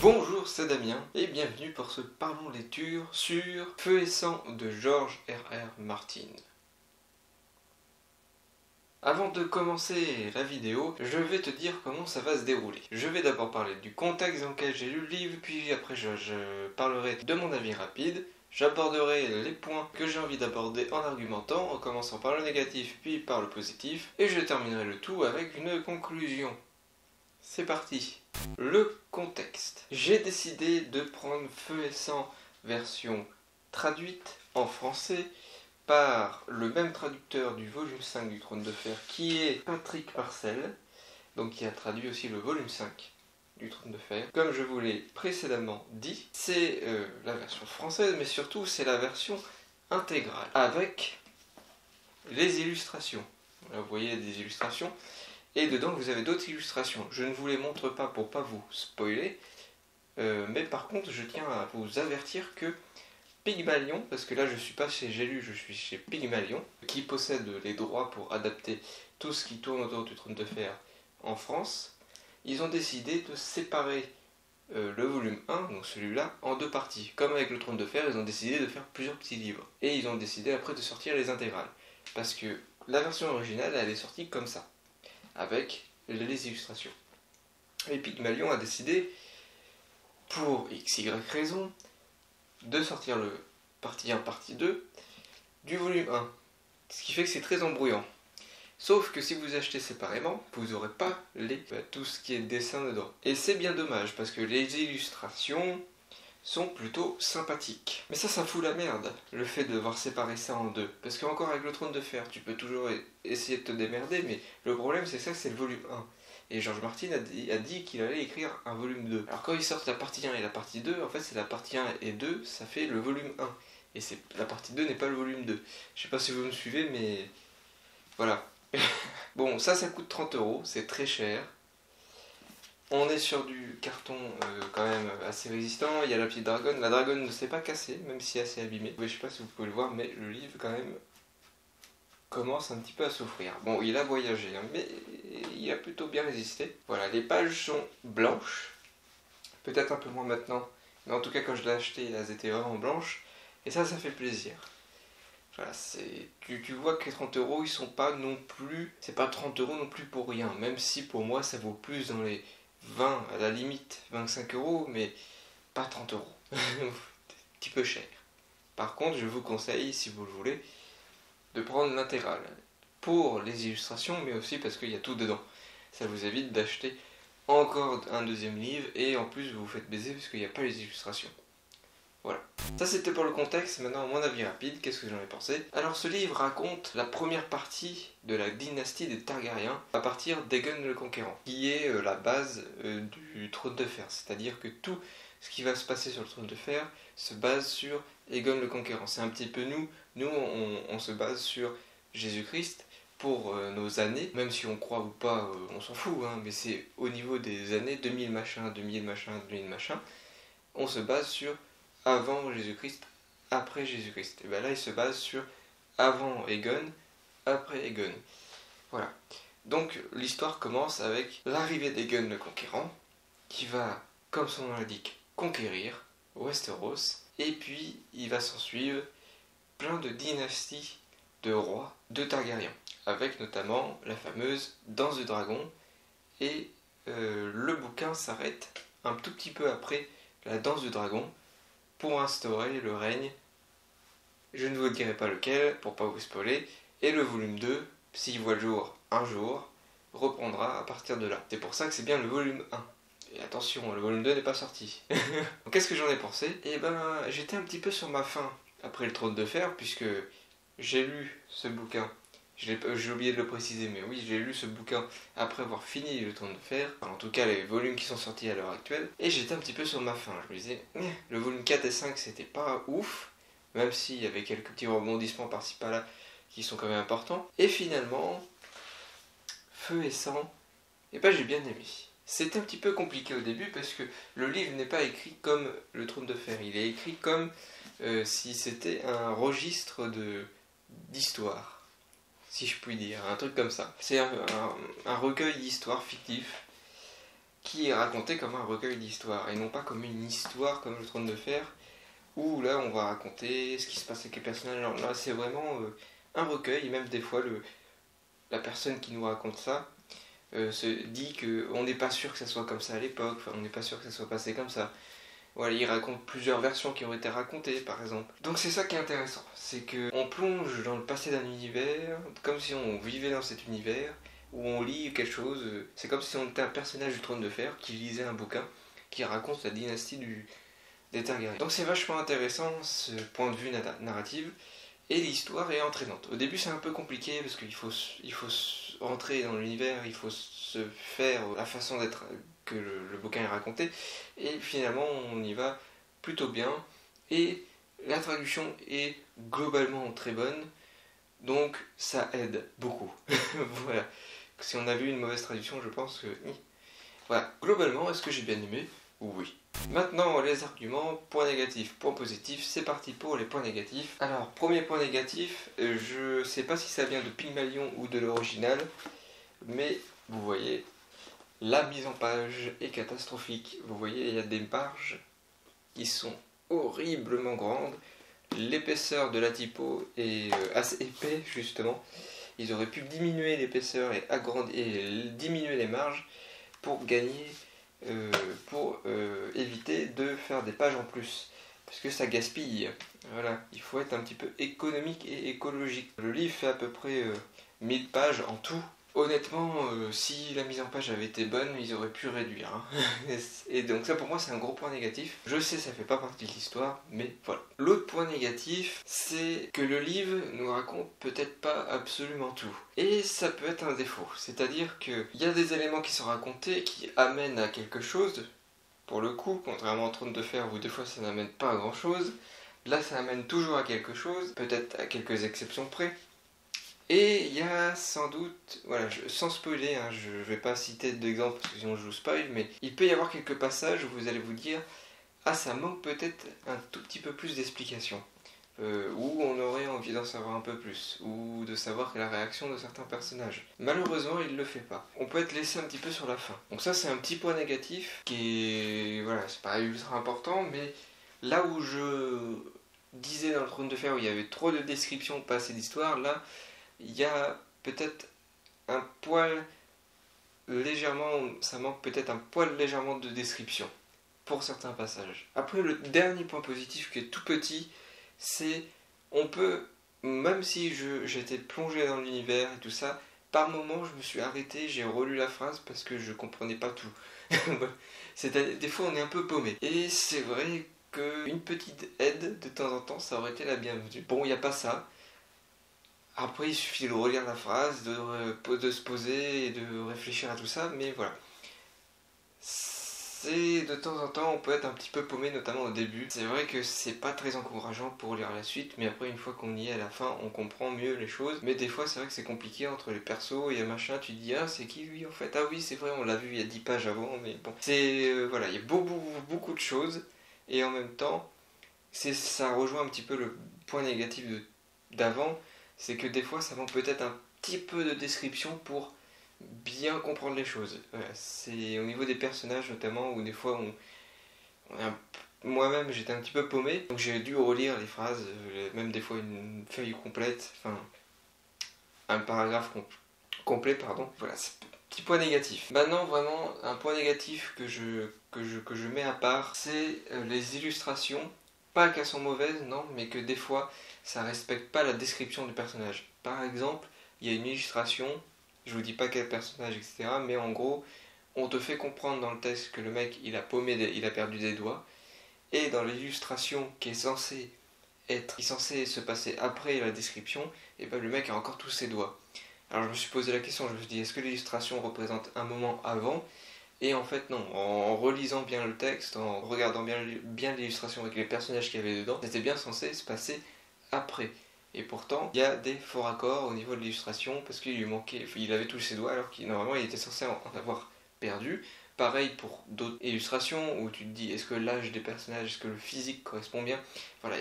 Bonjour, c'est Damien et bienvenue pour ce Parlons lecture sur Feu et sang de George R.R. Martin. Avant de commencer la vidéo, je vais te dire comment ça va se dérouler. Je vais d'abord parler du contexte dans lequel j'ai lu le livre, puis après je parlerai de mon avis rapide. J'aborderai les points que j'ai envie d'aborder en argumentant, en commençant par le négatif puis par le positif, et je terminerai le tout avec une conclusion. C'est parti. Le contexte. J'ai décidé de prendre Feu et sang version traduite en français par le même traducteur du volume 5 du Trône de Fer qui est Patrick Parcel, donc qui a traduit aussi le volume 5 du Trône de Fer. Comme je vous l'ai précédemment dit, c'est la version française, mais surtout c'est la version intégrale avec les illustrations. Là, vous voyez des illustrations. Et dedans, vous avez d'autres illustrations. Je ne vous les montre pas pour pas vous spoiler. Mais par contre, je tiens à vous avertir que Pygmalion, parce que là je suis pas chez J'ai lu, je suis chez Pygmalion, qui possède les droits pour adapter tout ce qui tourne autour du Trône de Fer en France, ils ont décidé de séparer le volume 1, donc celui-là, en deux parties. Comme avec le Trône de Fer, ils ont décidé de faire plusieurs petits livres. Et ils ont décidé après de sortir les intégrales. Parce que la version originale, elle est sortie comme ça, avec les illustrations. Et Pygmalion a décidé, pour XY raison, de sortir le partie 1, partie 2 du volume 1. Ce qui fait que c'est très embrouillant. Sauf que si vous achetez séparément, vous n'aurez pas tout ce qui est dessin dedans. Et c'est bien dommage, parce que les illustrations sont plutôt sympathiques. Mais ça fout la merde, le fait de devoir séparer ça en deux. Parce qu'encore avec le Trône de Fer, tu peux toujours essayer de te démerder, mais le problème c'est ça, c'est le volume 1. Et George Martin a dit qu'il allait écrire un volume 2. Alors quand ils sortent la partie 1 et la partie 2, en fait c'est la partie 1 et 2, ça fait le volume 1. Et la partie 2 n'est pas le volume 2. Je sais pas si vous me suivez, mais voilà. Bon, ça coûte 30€, c'est très cher. On est sur du carton quand même assez résistant. Il y a la petite dragonne. La dragonne ne s'est pas cassée, même si assez abîmée. Je sais pas si vous pouvez le voir, mais le livre quand même commence un petit peu à souffrir. Bon, il a voyagé, hein, mais il a plutôt bien résisté. Voilà, les pages sont blanches. Peut-être un peu moins maintenant, mais en tout cas quand je l'ai acheté, elles étaient vraiment blanches. Et ça fait plaisir. Voilà, tu vois que les 30€, ils sont pas non plus... C'est pas 30€ non plus pour rien, même si pour moi ça vaut plus dans les 20, à la limite 25€, mais pas 30€. Un petit peu cher. Par contre, je vous conseille, si vous le voulez, de prendre l'intégrale. Pour les illustrations, mais aussi parce qu'il y a tout dedans. Ça vous évite d'acheter encore un deuxième livre, et en plus vous vous faites baiser parce qu'il n'y a pas les illustrations. Voilà. Ça c'était pour le contexte, maintenant mon avis rapide, qu'est-ce que j'en ai pensé? Alors ce livre raconte la première partie de la dynastie des Targaryens à partir d'Aegon le Conquérant, qui est la base du Trône de Fer, c'est-à-dire que tout ce qui va se passer sur le Trône de Fer se base sur Aegon le Conquérant. C'est un petit peu nous on se base sur Jésus-Christ pour nos années, même si on croit ou pas, on s'en fout, hein, mais c'est au niveau des années 2000 machin, 2000 machin, 2000 machin, on se base sur avant Jésus-Christ, après Jésus-Christ. Et bien là, il se base sur avant Aegon, après Aegon. Voilà. Donc l'histoire commence avec l'arrivée d'Aegon le Conquérant, qui va, comme son nom l'indique, conquérir Westeros, et puis il va s'en suivre plein de dynasties de rois de Targaryens, avec notamment la fameuse Danse du Dragon, et le bouquin s'arrête un tout petit peu après la Danse du Dragon, pour instaurer le règne, je ne vous dirai pas lequel, pour pas vous spoiler, et le volume 2, s'il voit le jour un jour, reprendra à partir de là. C'est pour ça que c'est bien le volume 1. Et attention, le volume 2 n'est pas sorti. Donc qu'est-ce que j'en ai pensé? Eh ben, j'étais un petit peu sur ma faim après le Trône de Fer, puisque j'ai lu ce bouquin. J'ai oublié de le préciser, mais oui, j'ai lu ce bouquin après avoir fini le Trône de Fer, enfin, en tout cas les volumes qui sont sortis à l'heure actuelle, et j'étais un petit peu sur ma faim. Je me disais, le volume 4 et 5 c'était pas ouf, même s'il y avait quelques petits rebondissements par-ci par-là qui sont quand même importants, et finalement, Feu et sang, et ben j'ai bien aimé. C'est un petit peu compliqué au début parce que le livre n'est pas écrit comme le Trône de Fer, il est écrit comme si c'était un registre d'histoire, si je puis dire, un truc comme ça. C'est un recueil d'histoires fictifs qui est raconté comme un recueil d'histoires, et non pas comme une histoire comme le Trône de Fer, où là on va raconter ce qui se passe avec les personnages. Alors là c'est vraiment un recueil, et même des fois la personne qui nous raconte ça se dit qu'on n'est pas sûr que ça soit comme ça à l'époque, enfin, on n'est pas sûr que ça soit passé comme ça. Voilà, il raconte plusieurs versions qui ont été racontées, par exemple. Donc c'est ça qui est intéressant, c'est qu'on plonge dans le passé d'un univers, comme si on vivait dans cet univers, où on lit quelque chose, c'est comme si on était un personnage du Trône de Fer qui lisait un bouquin qui raconte la dynastie des Targaryens. Donc c'est vachement intéressant ce point de vue narratif, et l'histoire est entraînante. Au début c'est un peu compliqué, parce qu'il faut rentrer dans l'univers, il faut se faire la façon d'être que le bouquin est raconté, et finalement on y va plutôt bien, et la traduction est globalement très bonne, donc ça aide beaucoup. Voilà. Si on avait eu une mauvaise traduction, je pense que... Voilà. Globalement, est-ce que j'ai bien aimé? Oui. Maintenant, les arguments, points négatifs, points positifs, c'est parti pour les points négatifs. Alors, premier point négatif, je sais pas si ça vient de Pygmalion ou de l'original, mais vous voyez, la mise en page est catastrophique. Vous voyez, il y a des pages qui sont horriblement grandes. L'épaisseur de la typo est assez épais, justement. Ils auraient pu diminuer l'épaisseur et diminuer les marges pour gagner, éviter de faire des pages en plus. Parce que ça gaspille. Voilà, il faut être un petit peu économique et écologique. Le livre fait à peu près 1000 pages en tout. Honnêtement, si la mise en page avait été bonne, ils auraient pu réduire. Hein. Et donc ça pour moi c'est un gros point négatif. Je sais ça fait pas partie de l'histoire, mais voilà. L'autre point négatif, c'est que le livre nous raconte peut-être pas absolument tout. Et ça peut être un défaut. C'est-à-dire qu'il y a des éléments qui sont racontés qui amènent à quelque chose. Pour le coup, contrairement au Trône de Fer où des fois ça n'amène pas à grand chose, là ça amène toujours à quelque chose, peut-être à quelques exceptions près. Et il y a sans doute, voilà, sans spoiler, hein, je ne vais pas citer d'exemple parce que sinon je vous spoil, mais il peut y avoir quelques passages où vous allez vous dire ah ça manque peut-être un tout petit peu plus d'explications, où on aurait envie d'en savoir un peu plus, ou de savoir la réaction de certains personnages. Malheureusement il ne le fait pas. On peut être laissé un petit peu sur la fin. Donc ça c'est un petit point négatif qui est, voilà, c'est pas ultra important, mais là où je disais dans le Trône de Fer où il y avait trop de descriptions, pas assez d'histoire, là il y a peut-être un poil légèrement, ça manque peut-être un poil légèrement de description pour certains passages. Après, le dernier point positif qui est tout petit, c'est on peut, même si j'étais plongé dans l'univers et tout ça, par moments je me suis arrêté, j'ai relu la phrase parce que je comprenais pas tout. Des fois on est un peu paumé. Et c'est vrai qu'une petite aide de temps en temps, ça aurait été la bienvenue. Bon, il n'y a pas ça. Après, il suffit de relire la phrase, de se poser et de réfléchir à tout ça, mais voilà. C'est de temps en temps, on peut être un petit peu paumé, notamment au début. C'est vrai que c'est pas très encourageant pour lire la suite, mais après, une fois qu'on y est à la fin, on comprend mieux les choses. Mais des fois, c'est vrai que c'est compliqué entre les persos et machin. Tu te dis, ah, c'est qui lui en fait? Ah oui, c'est vrai, on l'a vu il y a 10 pages avant, mais bon. C'est, voilà, il y a beaucoup de choses, et en même temps, ça rejoint un petit peu le point négatif d'avant. C'est que des fois ça manque peut-être un petit peu de description pour bien comprendre les choses. Voilà, c'est au niveau des personnages notamment où des fois moi-même j'étais un petit peu paumé, donc j'ai dû relire les phrases, même des fois une feuille complète, enfin un paragraphe complet, pardon. Voilà, c'est un petit point négatif. Maintenant vraiment un point négatif que je mets à part, c'est les illustrations. Pas qu'elles sont mauvaises, non, mais que des fois, ça respecte pas la description du personnage. Par exemple, il y a une illustration, je vous dis pas quel personnage, etc., mais en gros, on te fait comprendre dans le texte que le mec, il a perdu des doigts, et dans l'illustration qui est censée se passer après la description, et ben le mec a encore tous ses doigts. Alors je me suis posé la question, je me suis dit, est-ce que l'illustration représente un moment avant ? Et en fait non, en relisant bien le texte, en regardant bien l'illustration avec les personnages qu'il y avait dedans, c'était bien censé se passer après. Et pourtant, il y a des faux raccords au niveau de l'illustration parce qu'il lui manquait, il avait tous ses doigts alors qu'il normalement il était censé en avoir perdu. Pareil pour d'autres illustrations où tu te dis est-ce que l'âge des personnages, est-ce que le physique correspond bien. Voilà,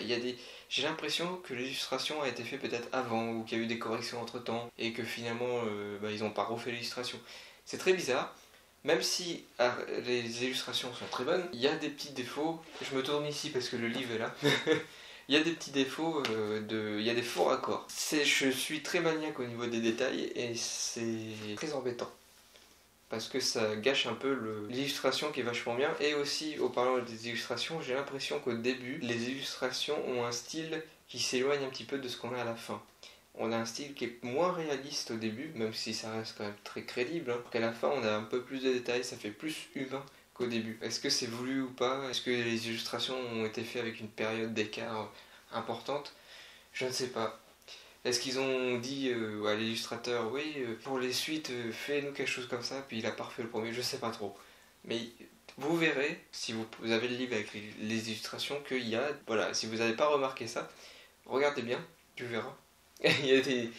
j'ai l'impression que l'illustration a été faite peut-être avant ou qu'il y a eu des corrections entre temps et que finalement ils n'ont pas refait l'illustration. C'est très bizarre. Même si les illustrations sont très bonnes, il y a des petits défauts. Je me tourne ici parce que le livre est là. Il y a des petits défauts, il y a des faux raccords. Je suis très maniaque au niveau des détails et c'est très embêtant. Parce que ça gâche un peu l'illustration qui est vachement bien. Et aussi, au parlant des illustrations, j'ai l'impression qu'au début, les illustrations ont un style qui s'éloigne un petit peu de ce qu'on a à la fin. On a un style qui est moins réaliste au début, même si ça reste quand même très crédible. Qu'à la fin, on a un peu plus de détails, ça fait plus humain qu'au début. Est-ce que c'est voulu ou pas? Est-ce que les illustrations ont été faites avec une période d'écart importante? Je ne sais pas. Est-ce qu'ils ont dit à l'illustrateur, oui, pour les suites, fais-nous quelque chose comme ça, puis il a pas refait le premier, je sais pas trop. Mais vous verrez, si vous avez le livre avec les illustrations, qu'il y a, voilà, si vous n'avez pas remarqué ça, regardez bien, tu verras. il y a des,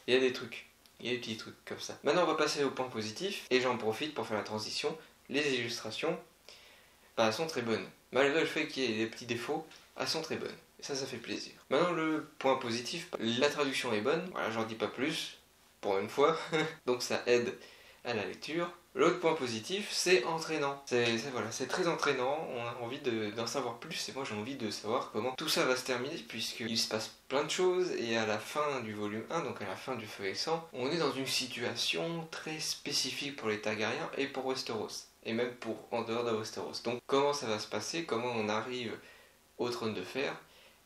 il y a des trucs, il y a des petits trucs comme ça. Maintenant, on va passer au point positif, et j'en profite pour faire la transition. Les illustrations, bah, elles sont très bonnes. Malgré le fait qu'il y ait des petits défauts, elles sont très bonnes. Et ça fait plaisir. Maintenant, le point positif, la traduction est bonne. Voilà, j'en dis pas plus, pour une fois. Donc ça aide à la lecture. L'autre point positif, c'est entraînant. C'est très entraînant, on a envie d'en savoir plus, et moi j'ai envie de savoir comment tout ça va se terminer, puisqu'il se passe plein de choses, et à la fin du volume 1, donc à la fin du Feu et Sang, on est dans une situation très spécifique pour les Targaryens et pour Westeros, et même pour en dehors de Westeros. Donc comment ça va se passer, comment on arrive au Trône de Fer.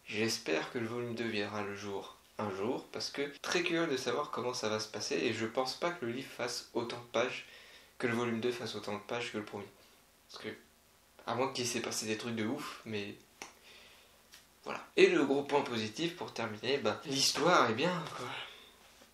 J'espère que le volume 2 viendra le jour un jour, parce que très curieux de savoir comment ça va se passer, et je pense pas que le livre fasse autant de pages, que le volume 2 fasse autant de pages que le premier. Parce que, à moins qu'il s'est passé des trucs de ouf, mais voilà. Et le gros point positif pour terminer, l'histoire est bien, quoi.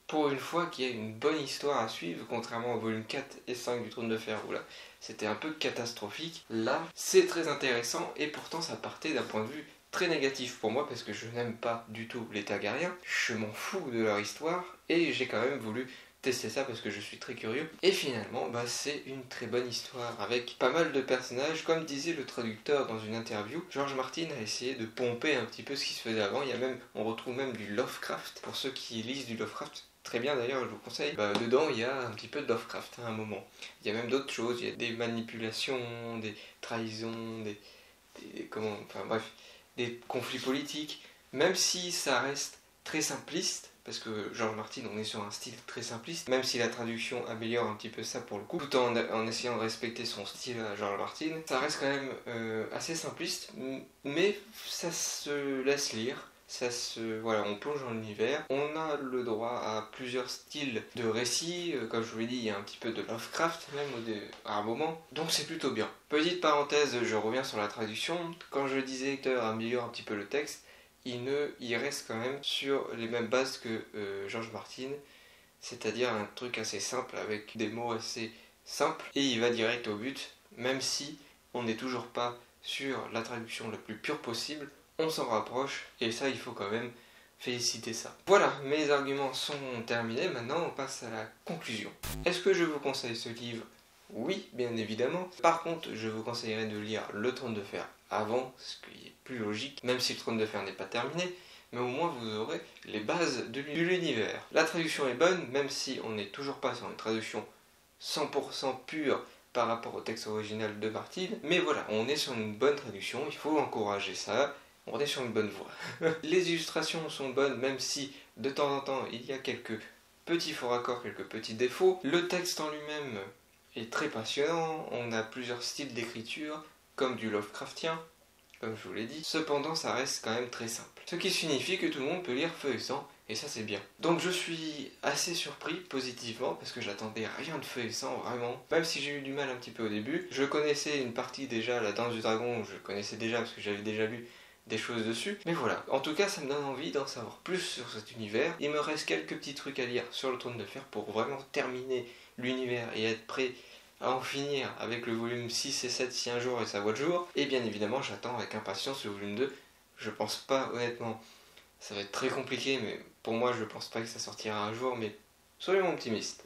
Pour une fois qu'il y a une bonne histoire à suivre, contrairement au volume 4 et 5 du Trône de Fer, où là c'était un peu catastrophique, là c'est très intéressant, et pourtant ça partait d'un point de vue très négatif pour moi, parce que je n'aime pas du tout les Targaryens, je m'en fous de leur histoire, et j'ai quand même voulu tester ça parce que je suis très curieux. Et finalement, c'est une très bonne histoire avec pas mal de personnages. Comme disait le traducteur dans une interview, George Martin a essayé de pomper un petit peu ce qui se faisait avant. On retrouve même du Lovecraft. Pour ceux qui lisent du Lovecraft, très bien d'ailleurs, je vous conseille. Dedans, il y a un petit peu de Lovecraft à un moment. Il y a même d'autres choses. Il y a des manipulations, des trahisons, des conflits politiques. Même si ça reste très simpliste, parce que George Martin, on est sur un style très simpliste, même si la traduction améliore un petit peu ça pour le coup, tout en essayant de respecter son style à George Martin, ça reste quand même assez simpliste, mais ça se laisse lire. On plonge dans l'univers. On a le droit à plusieurs styles de récits. Comme je vous l'ai dit, il y a un petit peu de Lovecraft même à un moment. Donc c'est plutôt bien. Petite parenthèse, je reviens sur la traduction. Quand je disais que l'auteur améliore un petit peu le texte, il reste quand même sur les mêmes bases que George Martin, c'est-à-dire un truc assez simple avec des mots assez simples, et il va direct au but, même si on n'est toujours pas sur la traduction la plus pure possible, on s'en rapproche, et ça il faut quand même féliciter ça. Voilà, mes arguments sont terminés, maintenant on passe à la conclusion. Est-ce que je vous conseille ce livre? Oui, bien évidemment. Par contre, je vous conseillerais de lire Le Trône de Fer avant, ce qui est plus logique, même si Le Trône de Fer n'est pas terminé, mais au moins vous aurez les bases de l'univers. La traduction est bonne, même si on n'est toujours pas sur une traduction 100% pure par rapport au texte original de Martin, mais voilà, on est sur une bonne traduction, il faut encourager ça, on est sur une bonne voie. Les illustrations sont bonnes, même si de temps en temps il y a quelques petits faux raccords, quelques petits défauts. Le texte en lui-même est très passionnant, on a plusieurs styles d'écriture, comme du Lovecraftien, comme je vous l'ai dit. Cependant, ça reste quand même très simple. Ce qui signifie que tout le monde peut lire Feu et Sang, et ça c'est bien. Donc je suis assez surpris positivement, parce que j'attendais rien de Feu et Sang, vraiment. Même si j'ai eu du mal un petit peu au début. Je connaissais une partie déjà, La Danse du Dragon, je connaissais déjà parce que j'avais déjà lu des choses dessus. Mais voilà, en tout cas ça me donne envie d'en savoir plus sur cet univers. Il me reste quelques petits trucs à lire sur le Trône de Fer pour vraiment terminer l'univers et être prêt à en finir avec le volume 6 et 7 si un jour et ça voit le jour. Et bien évidemment j'attends avec impatience le volume 2. Je pense pas, honnêtement, ça va être très compliqué, mais pour moi je pense pas que ça sortira un jour, mais soyons optimistes.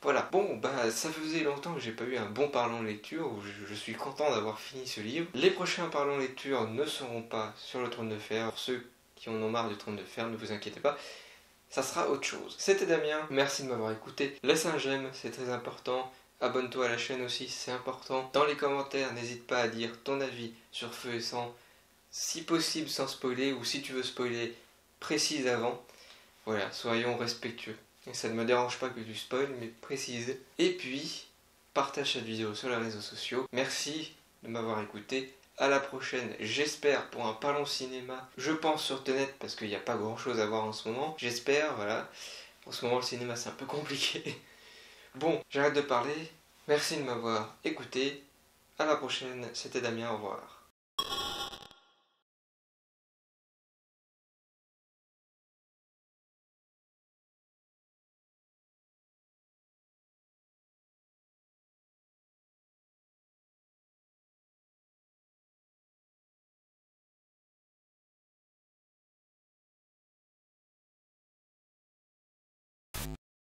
Voilà, bon, ça faisait longtemps que j'ai pas eu un bon parlant lecture, où je suis content d'avoir fini ce livre. Les prochains parlons lecture ne seront pas sur le Trône de Fer. Pour ceux qui en ont marre du Trône de Fer, ne vous inquiétez pas, ça sera autre chose. C'était Damien, merci de m'avoir écouté. Laissez un j'aime, c'est très important. Abonne-toi à la chaîne aussi, c'est important. Dans les commentaires, n'hésite pas à dire ton avis sur Feu et Sang, si possible sans spoiler, ou si tu veux spoiler, précise avant. Voilà, soyons respectueux. Et ça ne me dérange pas que tu spoil, mais précise. Et puis, partage cette vidéo sur les réseaux sociaux. Merci de m'avoir écouté. À la prochaine, j'espère, pour un Parlons Cinéma. Je pense sur Tenet, parce qu'il n'y a pas grand chose à voir en ce moment. J'espère, voilà. En ce moment, le cinéma, c'est un peu compliqué. Bon, j'arrête de parler. Merci de m'avoir écouté. À la prochaine, c'était Damien, au revoir.